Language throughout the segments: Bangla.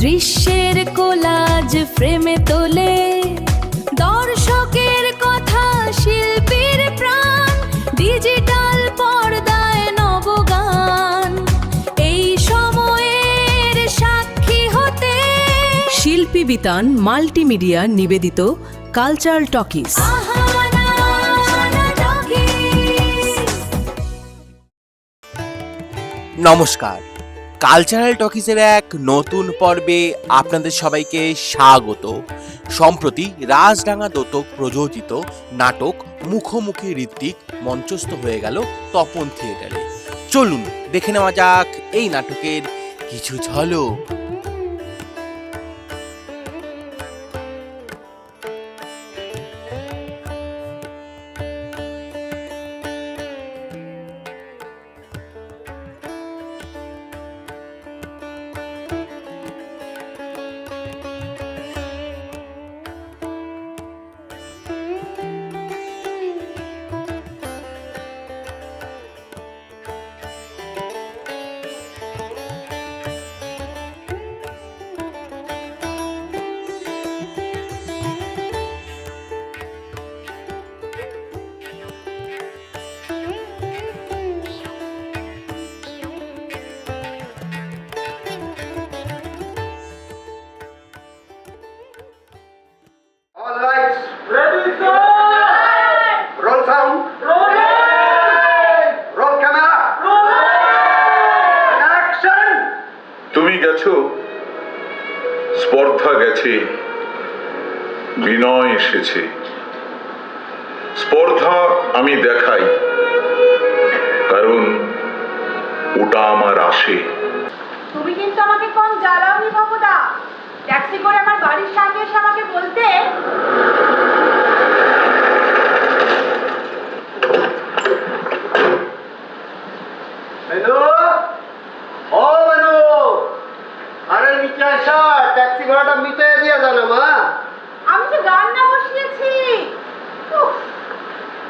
দৃশ্যের কোলাজ ফ্রেমে তোলে দর্শকের কথা, শিল্পীর প্রাণ, ডিজিটাল পর্দায় নবগান। এই সময়ের সাক্ষী হতে শিল্পী বিতান মাল্টিমিডিয়া নিবেদিত কালচারাল টকিজ। নমস্কার, কালচারাল টকিজের এক নতুন পর্বে আপনাদের সবাইকে স্বাগত। সম্প্রতি রাজডাঙ্গা দত্তক প্রযোজিত নাটক মুখোমুখি ঋত্বিক মঞ্চস্থ হয়ে গেল তপন থিয়েটারে। চলুন দেখে নেওয়া যাক এই নাটকের কিছু ঝলক। তুমি গেছো, স্পর্ধা গেছে, বিনয় এসেছে। স্পর্ধা আমি দেখাই, কারণ ওটা আমার আসে। তুমি কিন্তু আমাকে কম জ্বালাওনি বাবুদা। ট্যাক্সি করে আমার বাড়ির সামনে এসে আমাকে বলতে ট্যাক্সি ভাড়াটা মিটিয়ে দিয়ে জানো মা। আমি তো রান্না বসিয়েছি।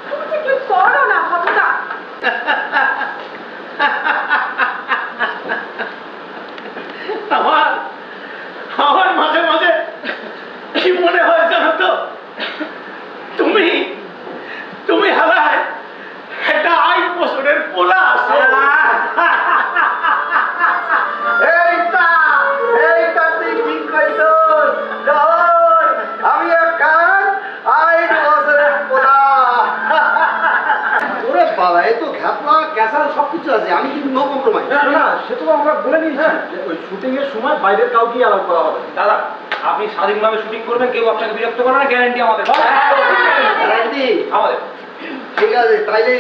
তুমি যে কি করো না বাবুদা। আমার মাঝে মাঝে কি মনে হয় জানো তো, তুমি হারায় একটা 8 বছরের পোলা আছে। এইটা তুই ঠিক কইছো। আমি একটা 8 বছরের পোলা। ওরে বাবা, এই তো ঘাপলা ক্যাসাল সবকিছু আছে, আমি কিন্তু নো কম্প্রোমাইজ। না সে তো আমরা বলে নিয়েছি যে ওই শুটিং এর সময় বাইরের কাউকে অ্যালাউ করা হবে। দাদা আপনি স্বাধীনভাবে শুটিং করবেন, কেউ আপনাকে বিরক্ত করবে না, গ্যারান্টি আমাদের। গ্যারান্টি আমাদের। ঠিক আছে, তাইলে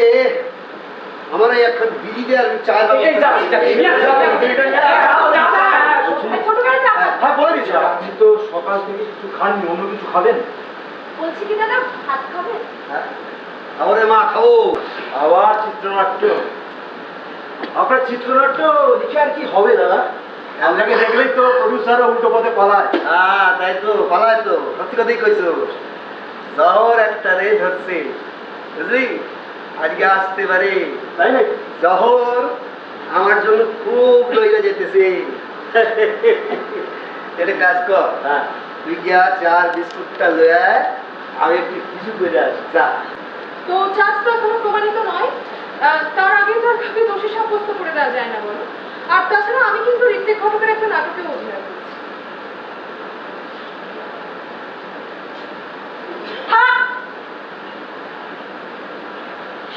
আমার এই একটা বিড়ি দিয়ে আমি চা দাও। হ্যাঁ বলে দিচ্ছি, আপনি তো সকাল থেকে কিছু খাননি, অন্য কিছু খাবেন? বলছি কি দাদা, ভাত খাবে? হ্যাঁ আমাদের মা খাবো। আবার চিত্রনাট্য। আপনার চিত্রনাট্য দেখে আর কি হবে দাদা? আপনাকে দেখলেই তো প্রডিউসারও উল্টো পথে পালায়। হ্যাঁ তাই তো পালায়, তো সত্যি কথাই কইছো। জহর একটা রে ধরছে, বুঝলি, আজকে আসতে পারে। তাই না? জহর আমার জন্য খুব লইয়া যেতেছে। এটা কাজ কর, তুই গিয়া 4 বিস্কুটটা লইয়া আমি একটু কিছু করে আসি। যা। তো চাষ তো এখনো প্রমাণিত নয়, তার আগে তো আর কাউকে দোষী সাব্যস্ত করে দেওয়া যায় না বলো। আর তাছাড়া আমি কিন্তু ঋত্বিক ঘটকের একটা নাটকে অভিনয় করছি।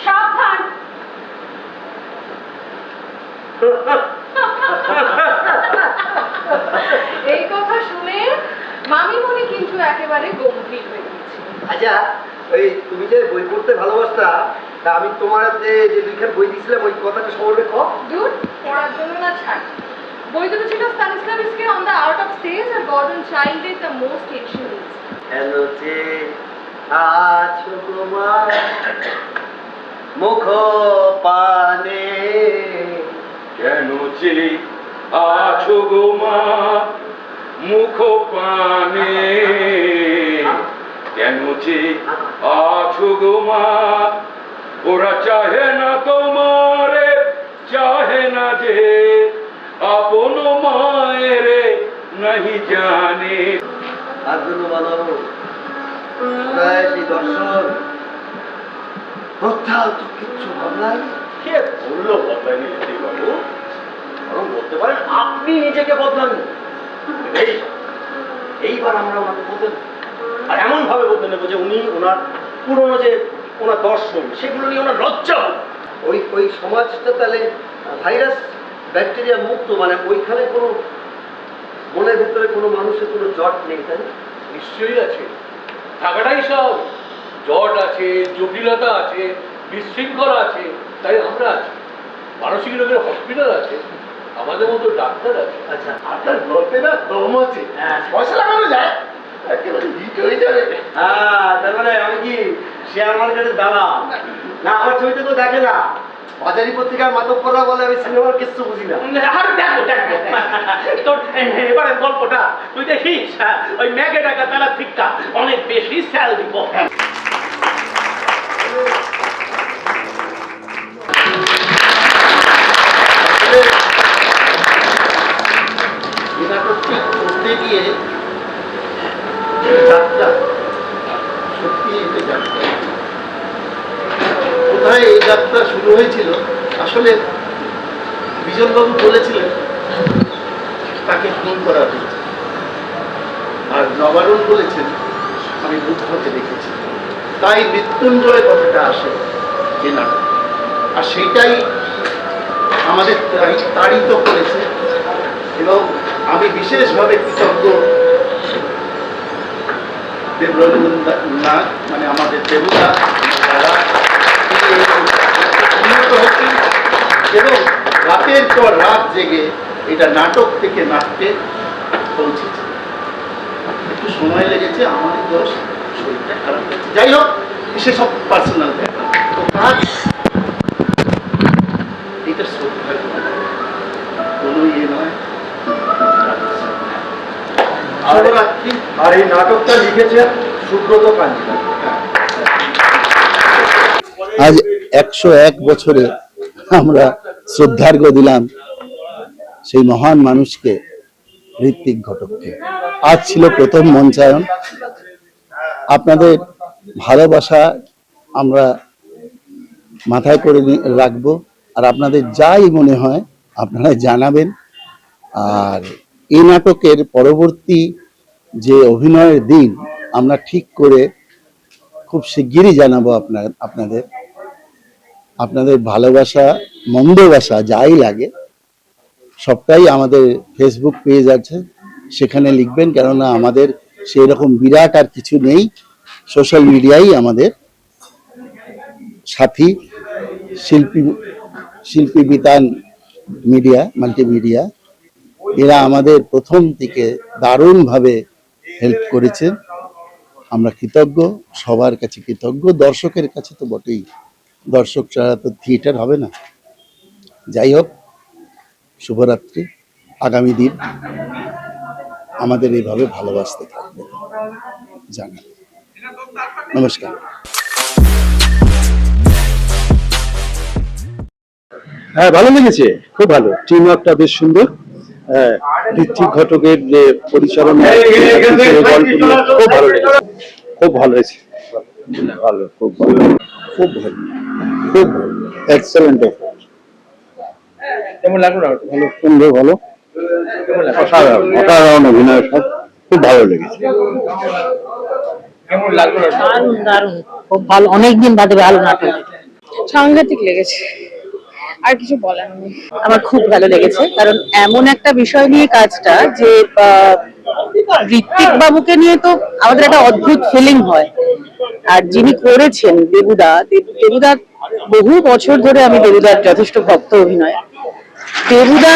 সাবধান। এই কথা শুনে মামিমণি কিন্তু একেবারে গম্ভীর হয়ে গেছে। আচ্ছা, ওই তুমি যে বই পড়তে ভালোবাসতা, তা আমি তোমার হাতে যে 2খান বই দিয়েছিলাম, ওই কথাটা সবাই কও। দূর, পড়ার জন্য না ছাড়। বই দুটো ছিল স্টানিস্লাভস্কির on the art of stage আর গর্ডন চাইল্ডের the most ancient list. Hello যে আছো তোমার মুখ পানে, কেন যে আছো গো মা মুখ পানে, কেন যে আছো গো মা, ওরা চাহে না তোমারে, চাহে না যে আপন মায়েরে नहीं কার জন্য বানাবো? কোথায় সেই দর্শন প্রত্যাহ তো কিচ্ছু ভাবলাই। কে বললো বদলাইনি বাবু? বরং বলতে পারেন আপনি নিজেকে বদলান। এইবার আমরা ওনাকে বলতে আর এমন ভাবে বলতে নেবো যে উনি ওনার পুরনো যে ওনার দর্শন সেগুলো নিয়ে ওনার লজ্জা হবে। ওই সমাজটা তাহলে ভাইরাস ব্যাকটেরিয়া মুক্ত, মানে ওইখানে কোনো মনের ভেতরে কোনো মানুষের কোনো জট নেই, তাই না? নিশ্চয়ই আছে, থাকাটাই সব। জট আছে, জটিলতা আছে, বিশৃঙ্খলা আছে, তাই আমরা আছি। মানসিক রোগের হসপিটাল আছে, আমাদের মতো ডাক্তার আছে। আচ্ছা, আপনার গল্পে না দম আছে, পয়সা লাগানো যায়, একেবারে হিট হয়ে যাবে। হ্যাঁ, তার মানে আমি কি শেয়ার মার্কেটের দালাল? না, আমার ছবিতে তো দেখে না। বাজারি পত্রিকার মাতব্বররা বলে আমি সিনেমার কিছু বুঝি না। আর দেখো দেখো তোর এবারে গল্পটা তুই দেখিস, ওই ম্যাগে টাকা তারা ঠিকঠাক অনেক বেশি স্যাল দিব। এই নাটকটি করতে গিয়ে যাত্রা সত্যি একটা যাত্রা। কোথায় এই যাত্রা শুরু হয়েছিল? আসলে বিজনবাবু বলেছিলেন তাকে খুন করা হয়েছে, আর নবারুণ বলেছেন আমি বুদ্ধকে দেখেছি, তাই মৃত্যুঞ্জয় কথাটা আসে যে নাটক। আর সেইটাই আমাদের তাড়িত করেছে, এবং আমি বিশেষভাবে কৃতজ্ঞ দেবরঞ্জন নাথ, মানে আমাদের দেবতা, যারা উন্নত হচ্ছেন এবং রাতের পর রাত জেগে এটা নাটক থেকে নাটকে পৌঁছেছে। একটু সময় লেগেছে, আমার দোষ, শরীরটা খারাপ হয়েছে, যাই হোক সেসব পার্সোনাল ব্যাপার। তো কাজ এটা সত্যি কোনো ইয়ে নয়। আর এই নাটকটা লিখেছে সুব্রত কাঞ্জিলাল। আজ 101 বছরে আমরা শ্রদ্ধার্ঘ্য দিলাম সেই মহান মানুষকে, ঋত্বিক ঘটককে। আজ ছিল প্রথম মঞ্চায়ন। আপনাদের ভালোবাসা আমরা মাথায় করে রাখবো, আর আপনাদের যাই মনে হয় আপনারা জানাবেন। আর এই নাটকের পরবর্তী যে অভিনয়ের দিন আমরা ঠিক করে খুব শিগগিরই জানাবো আপনাদের ভালোবাসা, মন্দবাসা যাই লাগে সবটাই আমাদের ফেসবুক পেজ আছে, সেখানে লিখবেন। কেননা আমাদের সেই রকম বিরাট আর কিছু নেই, সোশ্যাল মিডিয়াই আমাদের সাথী। শিল্পী বিতান মিডিয়া, মাল্টিমিডিয়া, এরা আমাদের প্রথম থেকে দারুণভাবে হেল্প করেছে। আমরা কৃতজ্ঞ, সবার কাছে কৃতজ্ঞ, দর্শকের কাছে তো বটেই। দর্শক ছাড়া তো থিয়েটার হবে না। যাই হোক, শুভরাত্রি। আগামী দিন আমাদের এইভাবে ভালোবাসতে থাকবে, জানা। নমস্কার। হ্যাঁ, ভালো লেগেছে, খুব ভালো। টিম ওয়ার্কটা বেশ সুন্দর। ঋত্বিক ঘটকের যে পরিচালনা, খুব ভালো লেগেছে, খুব ভালো হয়েছে, ভালো, খুব ভালো, খুব ভালো, খুব ভালো, এক্সেলেন্ট। কেমন লাগলো? ভালো, সুন্দর, ভালো, অসাধারণ, অসাধারণ অভিনয়, সব খুব ভালো লেগেছে। কেমন লাগলো? দারুণ দারুণ, খুব ভালো। অনেকদিন বাদে ভালো নাটক, সাংঘাতিক লেগেছে, আর কিছু বলার নেই। আমার খুব ভালো লেগেছে, কারণ এমন একটা বিষয় নিয়ে কাজটা, যে ঋত্বিক বাবুকে নিয়ে তো আমাদের একটা অদ্ভুত ফিলিং হয়। আর যিনি করেছেন দেবুদা, বহু বছর ধরে আমি দেবুদার যথেষ্ট ভক্ত অভিনয়। দেবুদা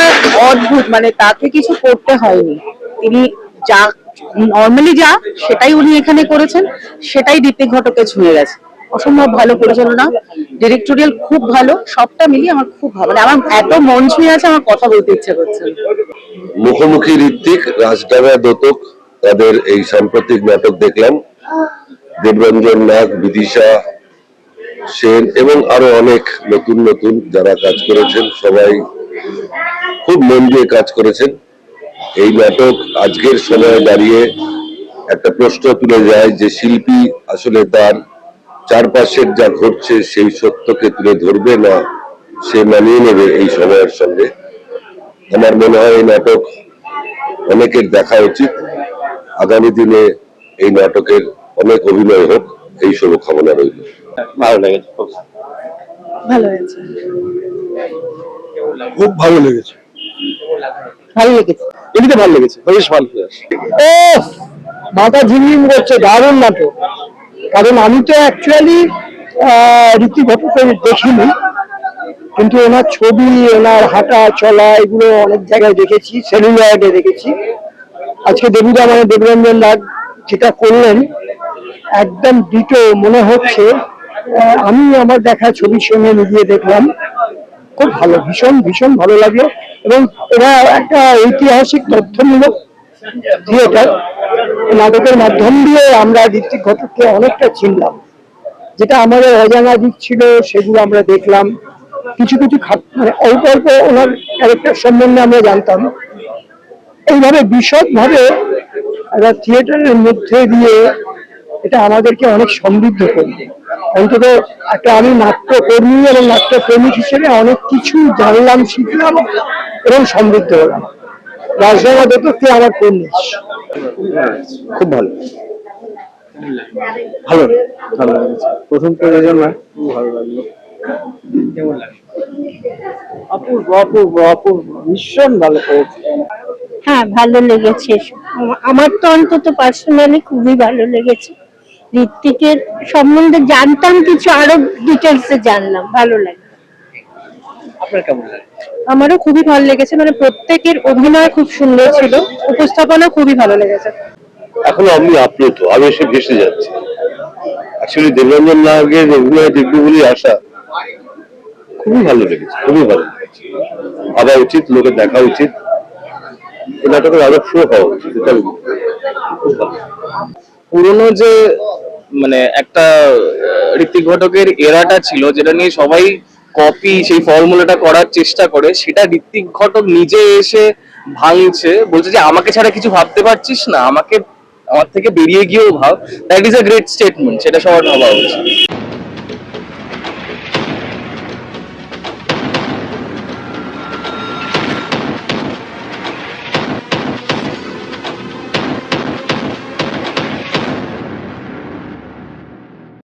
অদ্ভুত, মানে তাকে কিছু করতে হয়নি, তিনি যা নর্মালি যা সেটাই উনি এখানে করেছেন, সেটাই ঋত্বিক ঘটককে ছুঁয়ে গেছে। অসম্ভব ভালো পরিচালনা, ডিরেক্টোরিয়াল খুব ভালো, সবটা মিলিয়ে আমার খুব ভালো। মানে আমার এত মন ছুঁয়ে আছে, আমার কথা বলতে ইচ্ছা করছে। মুখোমুখি ঋত্বিক, রাজডাঙ্গা দোতক, তাদের এই সাম্প্রতিক নাটক দেখলাম। দেবরঞ্জন নাগ, বিদিশা সেন এবং আরো অনেক নতুন নতুন যারা কাজ করেছেন, সবাই খুব মন দিয়ে কাজ করেছেন। এই নাটক আজকের সময়ে দাঁড়িয়ে একটা প্রশ্ন তুলে যায় যে শিল্পী আসলে তার চারপাশের যা ঘটছে সেই সত্যকে তুলে ধরবে না সে মানিয়ে নেবে এই সময়ের সঙ্গে। আমার মনে হয় এই নাটক অনেকের দেখা উচিত। আগামী দিনে এই নাটকের অনেক অভিনয় হোক, এই শুভকামনা রইল। ভালো লেগেছে, খুব ভালো হয়েছে, খুব ভালো লেগেছে, ভালো লেগেছে, এমনিতে ভালো লেগেছে, বেশ ভালো লেগেছে। ও মাথা ঝিমঝিম করছে, দারুণ নাটক। কারণ আমি তো অ্যাকচুয়ালি ঋত্বিক ঘটককে দেখিনি, কিন্তু ওনার ছবি, ওনার হাঁটা চলা এগুলো অনেক জায়গায় দেখেছি, সেলুলয়েডে দেখেছি। আজকে দেবুদা মানে দেবরঞ্জন নাগ যেটা করলেন একদম ডিটো মনে হচ্ছে। আমি আমার দেখা ছবির সঙ্গে মিলিয়ে দেখলাম, খুব ভালো, ভীষণ ভীষণ ভালো লাগলো। এবং এরা একটা ঐতিহাসিক তথ্যমূলক থিয়েটার, নাটকের মাধ্যম দিয়ে আমরা ঋত্বিক ঘটককে অনেকটা চিনলাম। যেটা আমাদের অজানা দিক ছিল সেগুলো আমরা দেখলাম। কিছু কিছু মানে অল্প অল্প ওনার ক্যারেক্টার সম্বন্ধে আমরা জানতাম। এইভাবে বিশদভাবে একটা থিয়েটারের মধ্যে দিয়ে এটা আমাদেরকে অনেক সমৃদ্ধ করবে। অন্তত একটা আমি নাট্যকর্মী এবং নাট্যপ্রেমিক হিসেবে অনেক কিছু জানলাম, শিখলাম এবং সমৃদ্ধ হলাম। রাজডাঙ্গা দত্তকে আমার কর্নিশ। খুব ভালো, ভালো ভালো লেগেছে। প্রথম প্রযোজনা খুব ভালো লাগলো। কেমন লাগলো? অপূর্ব অপূর্ব অপূর্ব, ভীষণ ভালো করেছে। হ্যাঁ ভালো লেগেছে। আমার তো অন্তত পার্সোনালি খুবই ভালো লেগেছে। ঋত্বিকের সম্বন্ধে জানতাম কিছু, আরো ডিটেলসে জানলাম, ভালো লাগে। আপনার কেমন লাগে? আমারও খুবই ভালো লেগেছে, মানে প্রত্যেকের অভিনয় খুব সুন্দর ছিল, উপস্থাপনা খুবই ভালো লেগেছে। এখনো আমি আপ্লুত, আমি এসে ভেসে যাচ্ছি। অ্যাকচুয়ালি দেবরঞ্জন নাগের অভিনয় দেখবো বলে আশা, খুবই ভালো লেগেছে, খুবই ভালো লেগেছে। ভাবা উচিত, লোকের দেখা উচিত, এই নাটকের আরো শো হওয়া উচিত। এটা খুব ভালো। পুরনো যে মানে একটা ঋত্বিক ঘটকের এরাটা ছিল, যেটা নিয়ে সবাই কপি সেই ফর্মুলাটা করার চেষ্টা করে, সেটা ঋত্বিক ঘটক নিজে এসে ভাঙছে, বলছে যে আমাকে ছাড়া কিছু ভাবতে পারছিস না, আমার থেকে বেরিয়ে গিয়েও ভাব। That is a great statement, সেটা সবার ভাবা উচিত।